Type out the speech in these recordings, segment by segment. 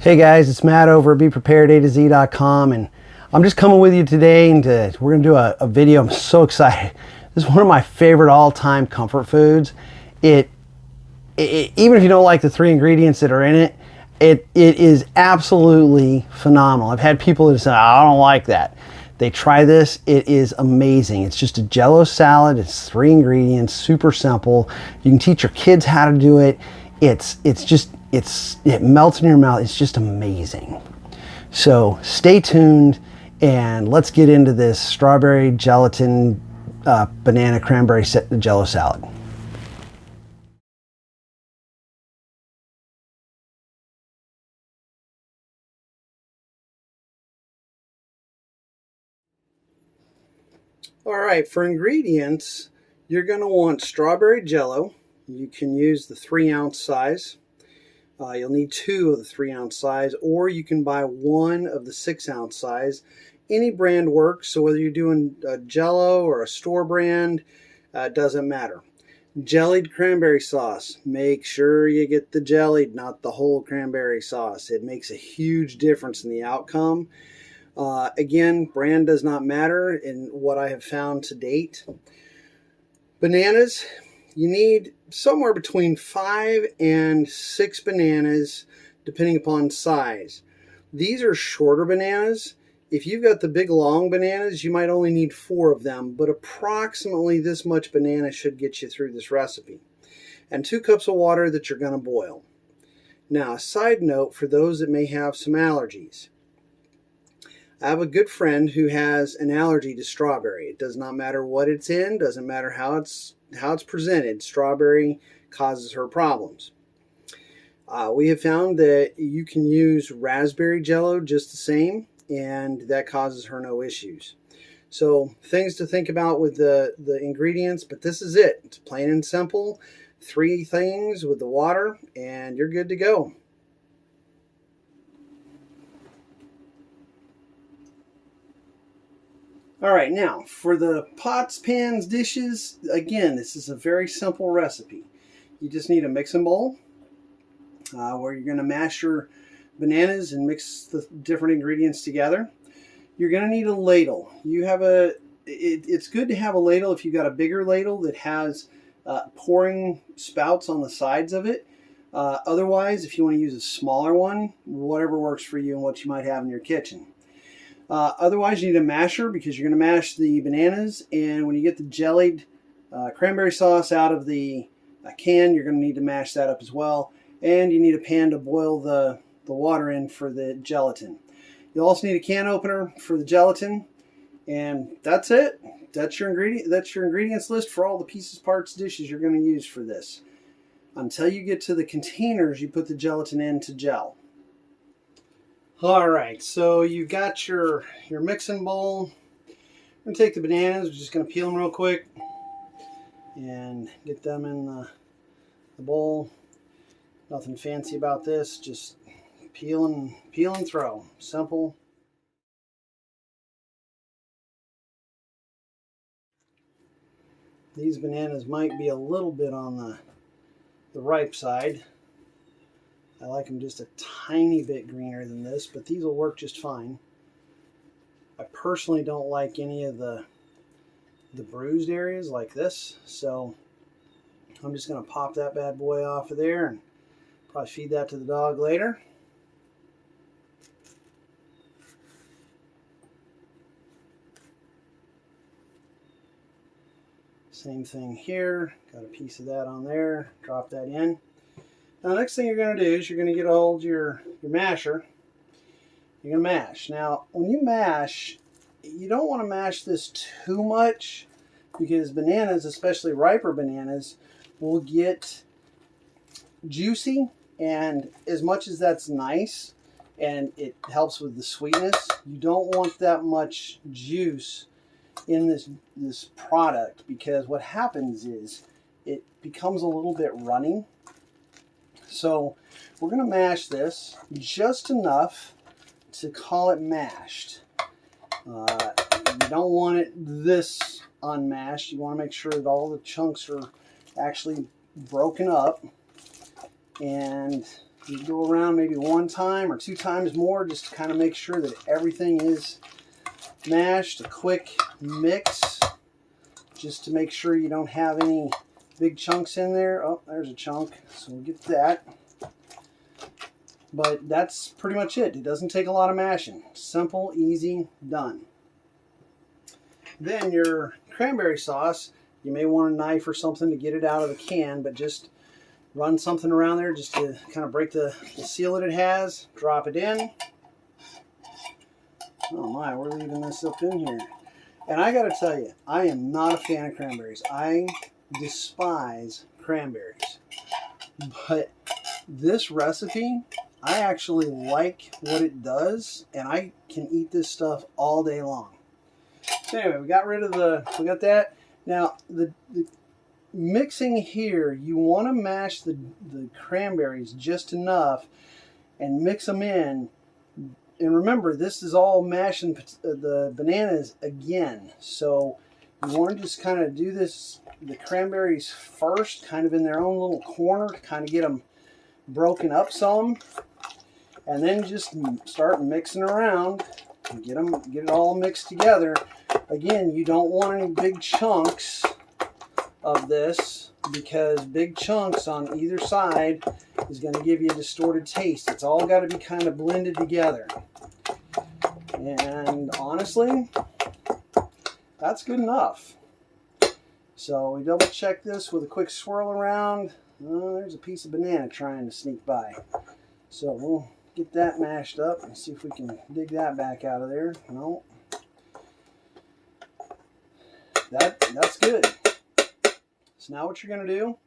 Hey guys, it's Matt over at BePreparedA2Z.com, and I'm just coming with you today and we're going to do a video. I'm so excited. This is one of my favorite all-time comfort foods. Even if you don't like the 3 ingredients that are in it, it is absolutely phenomenal. I've had people that say, I don't like that. They try this, it is amazing. It's just a Jell-O salad. It's 3 ingredients, super simple. You can teach your kids how to do it. It melts in your mouth. It's just amazing. So stay tuned and let's get into this strawberry gelatin banana cranberry Jell-O salad. All right, for ingredients, you're going to want strawberry Jell-O. You can use the 3-ounce size. You'll need 2 of the 3-ounce size, or you can buy 1 of the 6-ounce size. Any brand works, so whether you're doing a Jell-O or a store brand, doesn't matter. Jellied cranberry sauce. Make sure you get the jellied, not the whole cranberry sauce. It makes a huge difference in the outcome. Again, brand does not matter in what I have found to date. Bananas. You need somewhere between 5 and 6 bananas, depending upon size. These are shorter bananas. If you've got the big long bananas, you might only need 4 of them, but approximately this much banana should get you through this recipe. And 2 cups of water that you're going to boil. Now, a side note for those that may have some allergies. I have a good friend who has an allergy to strawberry. It does not matter what it's in, doesn't matter how it's presented. Strawberry causes her problems. We have found that you can use raspberry Jell-O just the same, and that causes her no issues. So things to think about with the ingredients, but this is it. It's plain and simple. 3 things with the water, and you're good to go. All right, now for the pots, pans, dishes, again, this is a very simple recipe. You just need a mixing bowl where you're going to mash your bananas and mix the different ingredients together. You're going to need a ladle. It's good to have a ladle if you've got a bigger ladle that has pouring spouts on the sides of it. Otherwise, if you want to use a smaller one, whatever works for you and what you might have in your kitchen. Otherwise, you need a masher because you're going to mash the bananas, and when you get the jellied cranberry sauce out of the can, you're going to need to mash that up as well. And you need a pan to boil the water in for the gelatin. You'll also need a can opener for the gelatin, and that's it. That's your ingredients list for all the pieces, parts, dishes you're going to use for this. Until you get to the containers, you put the gelatin in to gel. All right, so you've got your mixing bowl. I'm going to take the bananas. We're just going to peel them real quick and get them in the bowl. Nothing fancy about this. Just peel and throw. Simple. These bananas might be a little bit on the ripe side. I like them just a tiny bit greener than this, but these will work just fine. I personally don't like any of the bruised areas like this, so I'm just going to pop that bad boy off of there and probably feed that to the dog later. Same thing here. Got a piece of that on there. Drop that in. Now, the next thing you're going to do is you're going to get a hold of your masher. You're going to mash. Now, when you mash, you don't want to mash this too much because bananas, especially riper bananas, will get juicy. And as much as that's nice and it helps with the sweetness, you don't want that much juice in this product because what happens is it becomes a little bit runny. So we're going to mash this just enough to call it mashed. You don't want it this unmashed. You want to make sure that all the chunks are actually broken up. And You go around maybe 1 time or 2 times more just to kind of make sure that everything is mashed. A quick mix just to make sure you don't have any big chunks in there. Oh, there's a chunk, so we'll get that. But that's pretty much it. It doesn't take a lot of mashing. Simple, easy, done. Then your cranberry sauce, you may want a knife or something to get it out of the can, but just run something around there just to kind of break the seal that it has. Drop it in. Oh my, we're leaving this up in here. And I gotta tell you, I am not a fan of cranberries. I despise cranberries. But this recipe, I actually like what it does, and I can eat this stuff all day long. So anyway, we got that. Now, the mixing here, you want to mash the cranberries just enough and mix them in. And remember, this is all mashing the bananas again. So you want to just kind of do this, the cranberries first, kind of in their own little corner to kind of get them broken up some. And then just start mixing around and get it all mixed together. Again, you don't want any big chunks of this, because big chunks on either side is going to give you a distorted taste. It's all got to be kind of blended together. And honestly, that's good enough. So we double check this with a quick swirl around. Oh, there's a piece of banana trying to sneak by. So we'll get that mashed up and see if we can dig that back out of there. No. That's good. So now what you're going to do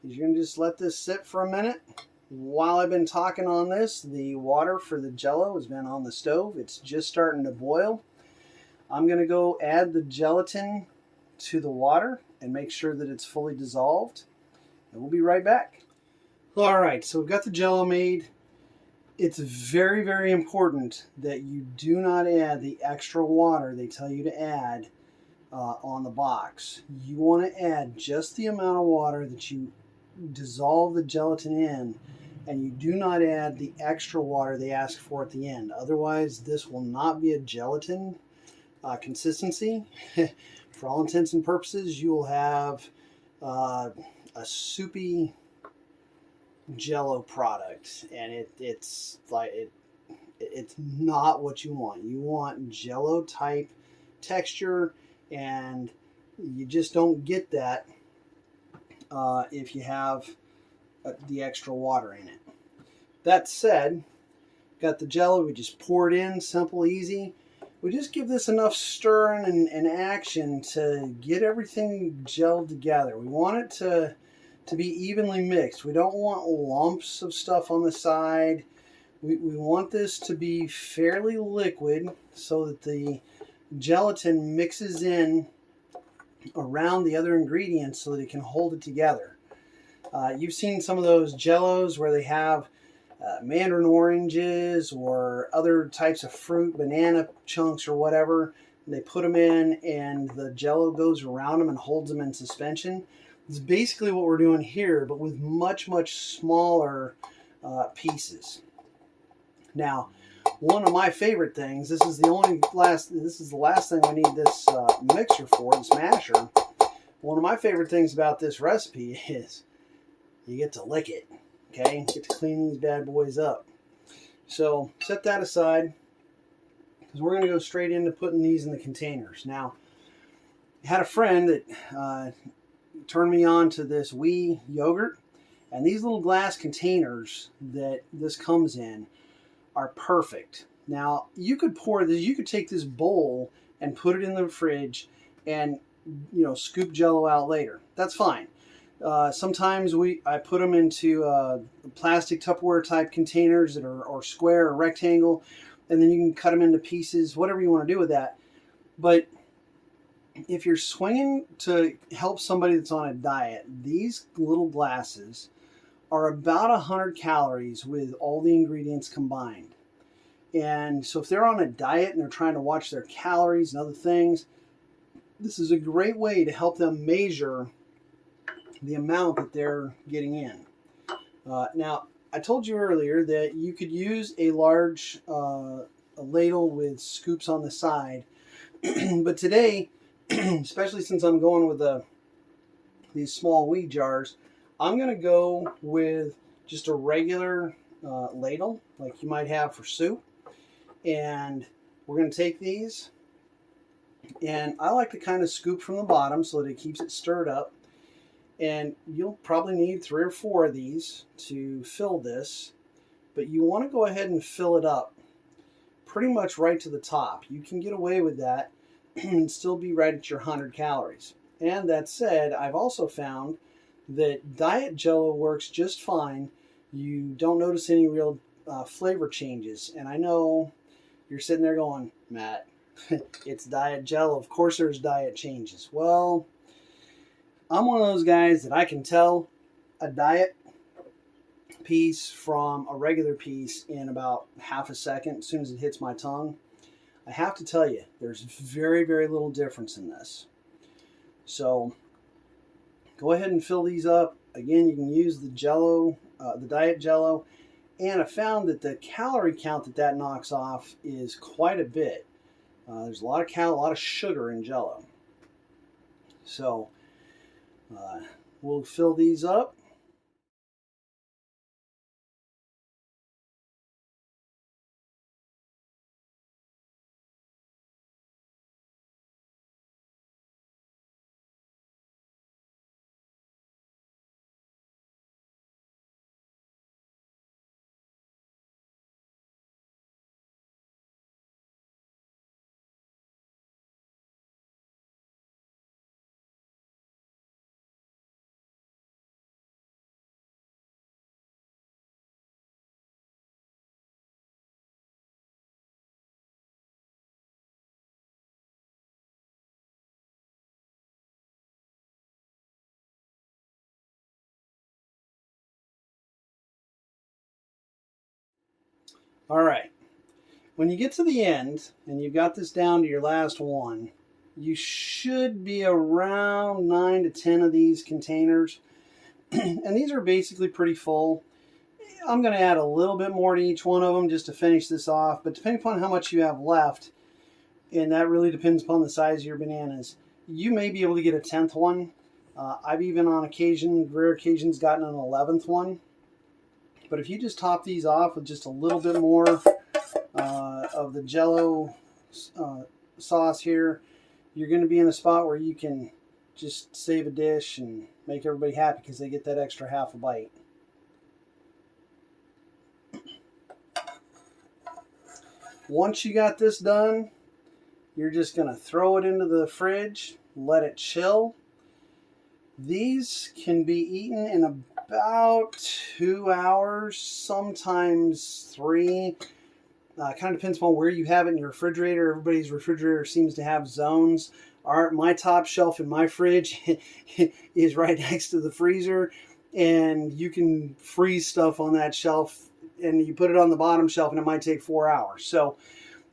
is you're going to just let this sit for a minute. While I've been talking on this, the water for the Jell-O has been on the stove. It's just starting to boil. I'm going to go add the gelatin to the water and make sure that it's fully dissolved. And we'll be right back. All right, so we've got the Jell-O made. It's very, very important that you do not add the extra water they tell you to add on the box. You want to add just the amount of water that you dissolve the gelatin in, and you do not add the extra water they ask for at the end. Otherwise, this will not be a gelatin consistency. For all intents and purposes, you will have a soupy Jell-O product, and it's not what you want. You want Jell-O type texture, and you just don't get that if you have the extra water in it. That said, got the Jell-O, we just pour it in, simple, easy. We just give this enough stirring and action to get everything gelled together. We want it to be evenly mixed. We don't want lumps of stuff on the side. We want this to be fairly liquid so that the gelatin mixes in around the other ingredients so that it can hold it together. You've seen some of those Jell-Os where they have mandarin oranges or other types of fruit, banana chunks or whatever, and they put them in and the Jell-O goes around them and holds them in suspension. It's basically what we're doing here, but with much, much smaller pieces. Now, one of my favorite things, this is the last thing I need this mixer for, this masher. One of my favorite things about this recipe is you get to lick it, okay? You get to clean these bad boys up. So set that aside, because we're going to go straight into putting these in the containers. Now, I had a friend that turned me on to this wee yogurt, and these little glass containers that this comes in are perfect. Now, you could take this bowl and put it in the fridge and, scoop Jell-O out later. That's fine. Sometimes I put them into plastic Tupperware type containers that are square or rectangle, and then you can cut them into pieces, whatever you want to do with that. But if you're swinging to help somebody that's on a diet, these little glasses are about 100 calories with all the ingredients combined. And so if they're on a diet and they're trying to watch their calories and other things, this is a great way to help them measure the amount that they're getting in. Now, I told you earlier that you could use a large a ladle with scoops on the side, but today, especially since I'm going with these small wee jars, I'm going to go with just a regular ladle like you might have for soup. And we're going to take these, and I like to kind of scoop from the bottom so that it keeps it stirred up. And you'll probably need 3 or 4 of these to fill this, but you want to go ahead and fill it up pretty much right to the top. You can get away with that and still be right at your 100 calories. And that said, I've also found that diet Jell-O works just fine. You don't notice any real flavor changes. And I know you're sitting there going, Matt, it's diet Jell-O. Of course there's diet changes. Well, I'm one of those guys that I can tell a diet piece from a regular piece in about half a second as soon as it hits my tongue. I have to tell you, there's very, very little difference in this. So go ahead and fill these up. Again, you can use the Jell-O, the diet Jell-O, and I found that the calorie count that knocks off is quite a bit. There's a lot of sugar in Jell-O. So we'll fill these up. All right. When you get to the end and you've got this down to your last one, you should be around 9 to 10 of these containers. And these are basically pretty full. I'm going to add a little bit more to each one of them just to finish this off. But depending upon how much you have left, and that really depends upon the size of your bananas, you may be able to get a 10th one. I've even on occasion, rare occasions, gotten an 11th one. But if you just top these off with just a little bit more of the Jell-O sauce here, you're going to be in a spot where you can just save a dish and make everybody happy because they get that extra half a bite. Once you got this done, you're just going to throw it into the fridge, let it chill. These can be eaten in about 2 hours, sometimes 3. Kind of depends upon where you have it in your refrigerator. Everybody's refrigerator seems to have zones. My top shelf in my fridge is right next to the freezer, and you can freeze stuff on that shelf, and you put it on the bottom shelf, and it might take 4 hours. So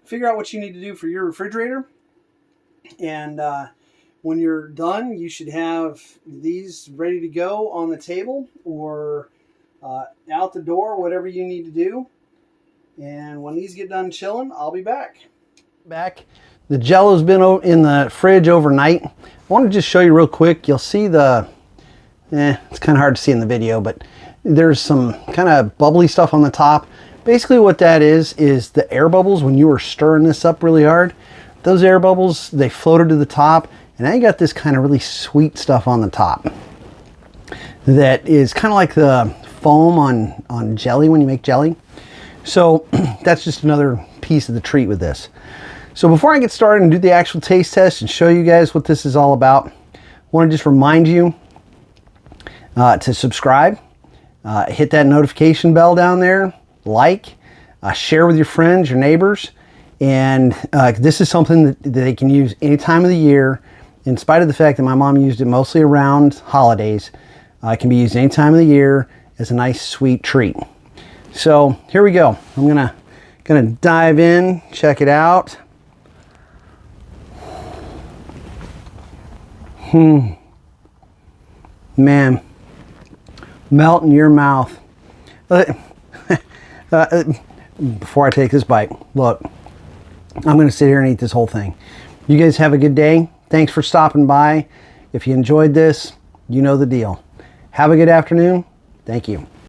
figure out what you need to do for your refrigerator, and when you're done, you should have these ready to go on the table or out the door, whatever you need to do. And when these get done chilling, I'll be back. The Jell-O's been in the fridge overnight. I want to just show you real quick. You'll see it's kind of hard to see in the video, but there's some kind of bubbly stuff on the top. Basically what that is the air bubbles when you were stirring this up really hard. Those air bubbles, they floated to the top, and now you got this kind of really sweet stuff on the top. That is kind of like the foam on jelly when you make jelly. So that's just another piece of the treat with this. So before I get started and do the actual taste test and show you guys what this is all about, I want to just remind you to subscribe, hit that notification bell down there, share with your friends, your neighbors, and this is something that they can use any time of the year. In spite of the fact that my mom used it mostly around holidays, it can be used any time of the year as a nice sweet treat. So here we go. I'm gonna dive in, check it out. Man, melt in your mouth. Before I take this bite, look, I'm going to sit here and eat this whole thing. You guys have a good day. Thanks for stopping by. If you enjoyed this, you know the deal. Have a good afternoon. Thank you.